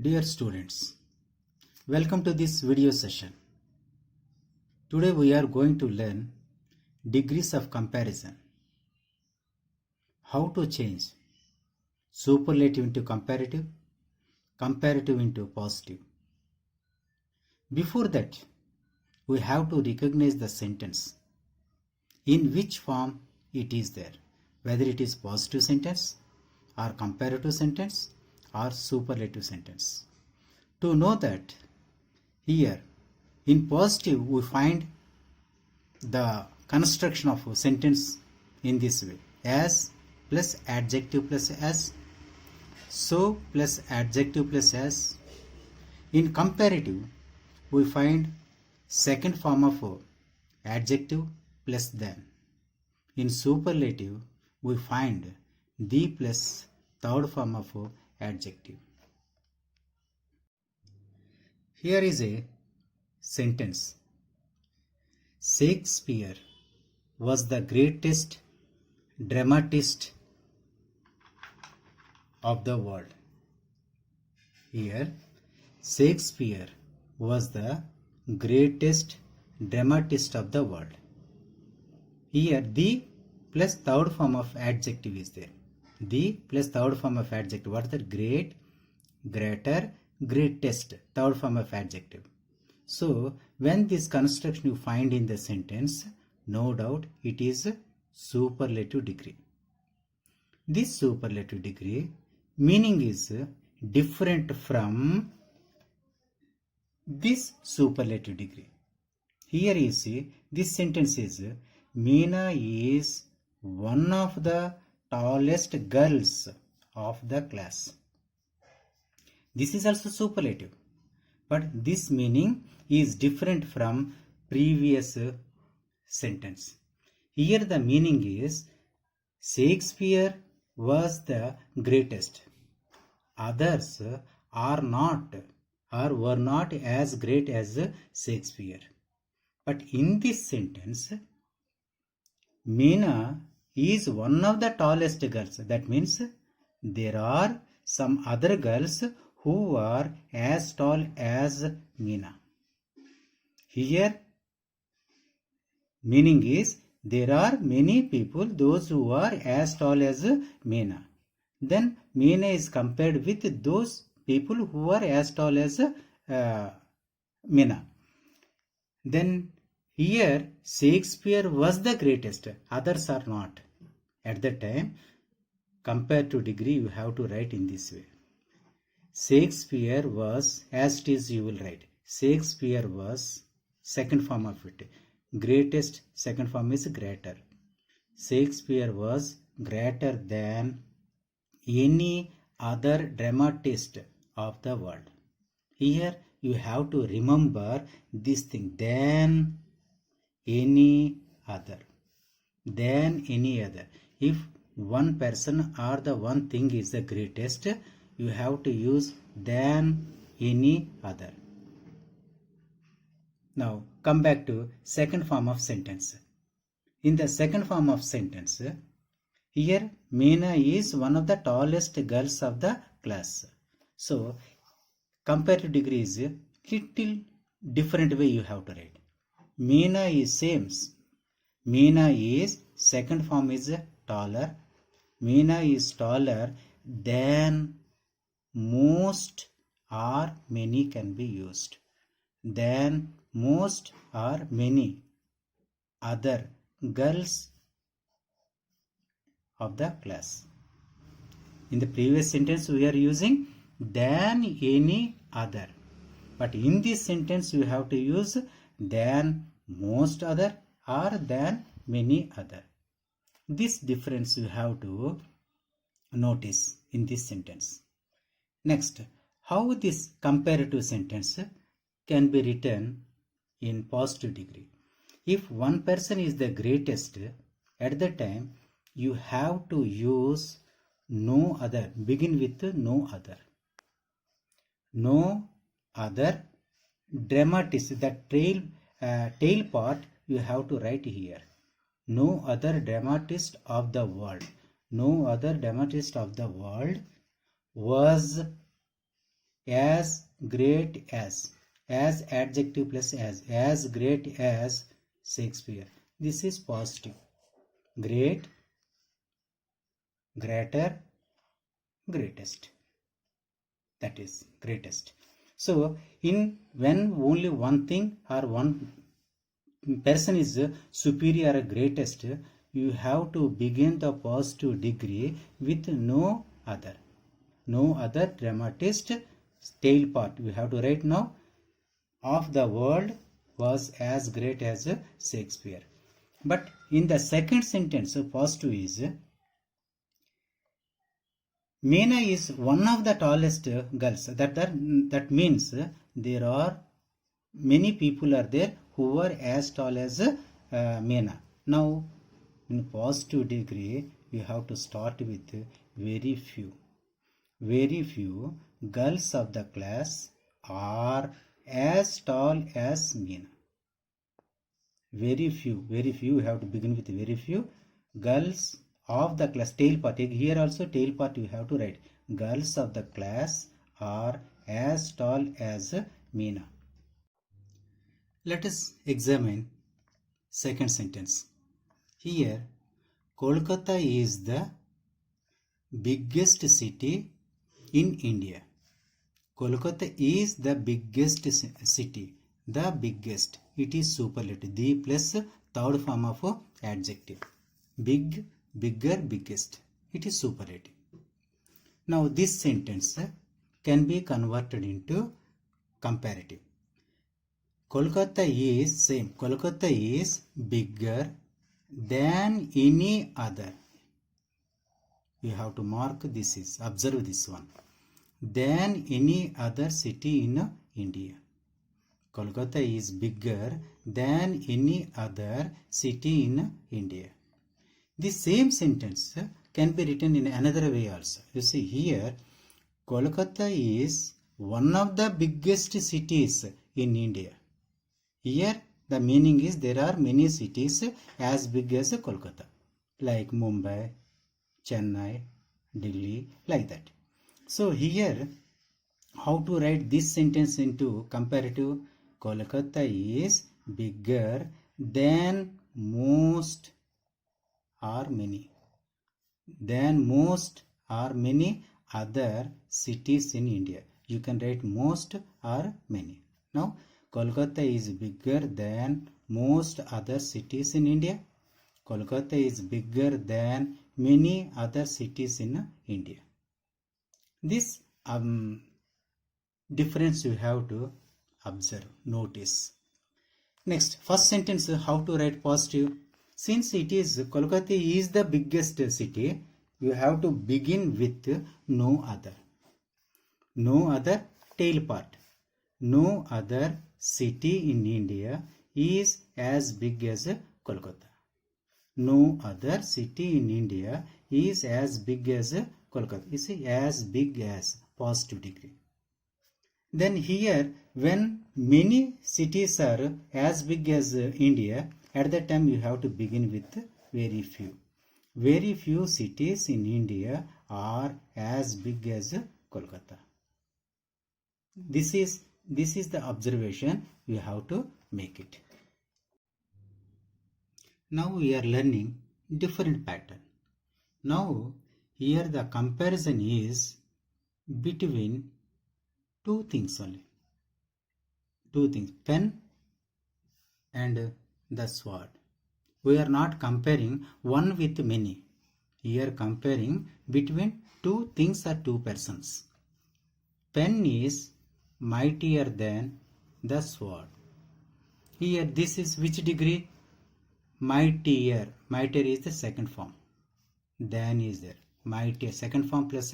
Dear students, welcome to this video session. Today we are going to learn degrees of comparison. How to change superlative into comparative, comparative into positive. Before that, we have to recognize the sentence, in which form it is there, whether it is positive sentence or comparative sentence or superlative sentence. To know that, here in positive we find the construction of a sentence in this way: as plus adjective plus as, so plus adjective plus as. In comparative we find second form of adjective plus than. In superlative we find the plus third form of adjective. Here is a sentence. Shakespeare was the greatest dramatist of the world. Here, Shakespeare was the greatest dramatist of the world. Here, the plus third form of adjective is there. The plus third form of adjective. What is that? Great, greater, greatest. Third form of adjective. So, when this construction you find in the sentence, no doubt it is superlative degree. This superlative degree meaning is different from this superlative degree. Here you see this sentence is Meena is one of the tallest girls of the class. This is also superlative, but this meaning is different from previous sentence. Here the meaning is Shakespeare was the greatest. Others are not or were not as great as Shakespeare. But in this sentence, Meena is one of the tallest girls. That means there are some other girls who are as tall as Meena. Here meaning is there are many people, those who are as tall as Meena. Then Meena is compared with those people who are as tall as Meena. Then here Shakespeare was the greatest, others are not. At that time, comparative degree you have to write in this way. Shakespeare was, as it is you will write, Shakespeare was, second form of it, greatest, second form is greater. Shakespeare was greater than any other dramatist of the world. Here you have to remember this thing, than any other. Than any other. If one person or the one thing is the greatest, you have to use than any other. Now come back to second form of sentence. In the second form of sentence, here Meena is one of the tallest girls of the class. So comparative degree is a little different way you have to write. Meena is same. Meena is second form is taller. Meena is taller than most or many can be used. Than most or many other girls of the class. In the previous sentence we are using than any other, but in this sentence you have to use than most other or than many other. This difference you have to notice in this sentence. Next, how this comparative sentence can be written in positive degree. If one person is the greatest, at the time you have to use no other, begin with no other. No other dramatist, the tail part you have to write here. No other dramatist of the world. No other dramatist of the world was as great as adjective plus as great as Shakespeare. This is positive. Great, greater, greatest. That is greatest. So in when only one thing or one person is superior or greatest, you have to begin the positive degree with no other dramatist tail part. We have to write now, of the world was as great as Shakespeare. But in the second sentence, positive is, Meena is one of the tallest girls. That means there are many people are there who are as tall as Meena. Now, in positive degree, you have to start with very few. Very few girls of the class are as tall as Meena. Very few. You have to begin with very few girls of the class. Tail part. Here also tail part you have to write. Girls of the class are as tall as Meena. Let us examine second sentence. Here, Kolkata is the biggest city in India. Kolkata is the biggest city. The biggest. It is superlative. The plus third form of adjective. Big, bigger, biggest. It is superlative. Now this sentence can be converted into comparative. Kolkata is same. Kolkata is bigger than any other. You have to mark this is. Observe this one. Than any other city in India. Kolkata is bigger than any other city in India. The same sentence can be written in another way also. You see here, Kolkata is one of the biggest cities in India. Here the meaning is there are many cities as big as Kolkata, like Mumbai, Chennai, Delhi, like that. So here, how to write this sentence into comparative? Kolkata is bigger than most or many. Than most or many other cities in India. You can write most or many. Now, Kolkata is bigger than most other cities in India. Kolkata is bigger than many other cities in India. This difference you have to observe, notice. Next, first sentence, how to write positive? Since it is Kolkata is the biggest city, you have to begin with no other. No other tail part. No other city in India is as big as Kolkata. No other city in India is as big as Kolkata. You see, as big as, positive degree. Then here, when many cities are as big as India, at that time you have to begin with very few. Very few cities in India are as big as Kolkata. This is the observation you have to make it. Now we are learning different pattern. Now here the comparison is between two things only. Two things, pen and the sword. We are not comparing one with many. Here comparing between two things or two persons. Pen is mightier than the sword. Here this is which degree? Mightier. Mightier is the second form. Than is there. Mightier. Second form plus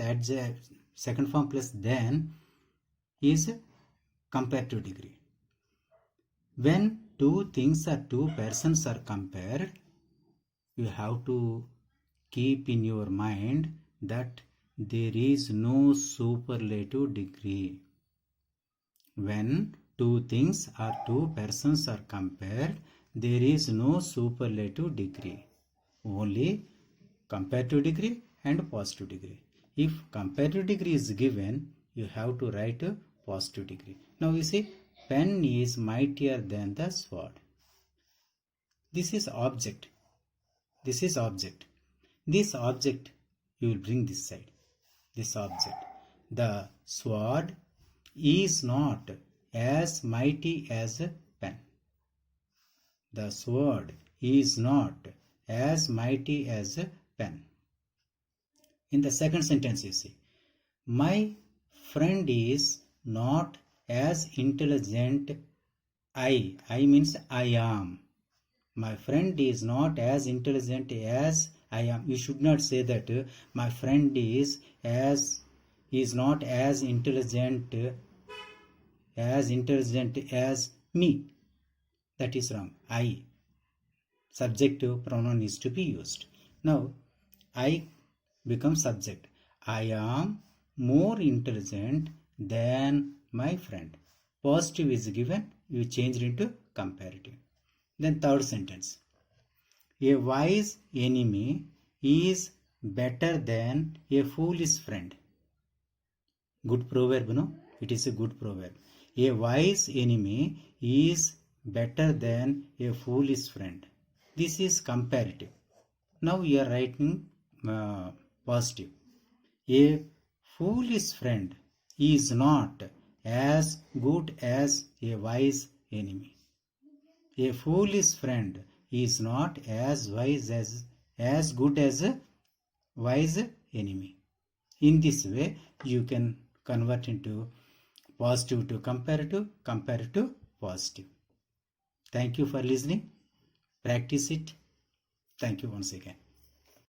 than is comparative degree. When two things or two persons are compared, you have to keep in your mind that there is no superlative degree. When two things or two persons are compared, there is no superlative degree. Only comparative degree and positive degree. If comparative degree is given, you have to write a positive degree. Now you see, pen is mightier than the sword. This is object. This is object. This object you will bring this side. This object. The sword is not as mighty as a pen. The sword is not as mighty as a pen. In the second sentence you see, my friend is not as intelligent. I means I am. My friend is not as intelligent as I am. You should not say that my friend is not as intelligent as me. That is wrong. I. Subjective pronoun is to be used. Now, I becomes subject. I am more intelligent than my friend. Positive is given. You change it into comparative. Then third sentence. A wise enemy is better than a foolish friend. Good proverb, no? It is a good proverb. A wise enemy is better than a foolish friend. This is comparative. Now you are writing positive. A foolish friend is not as good as a wise enemy. A foolish friend is not as wise as good as a wise enemy. In this way, you can convert into positive to comparative, comparative to positive. Thank you for listening. Practice it. Thank you once again.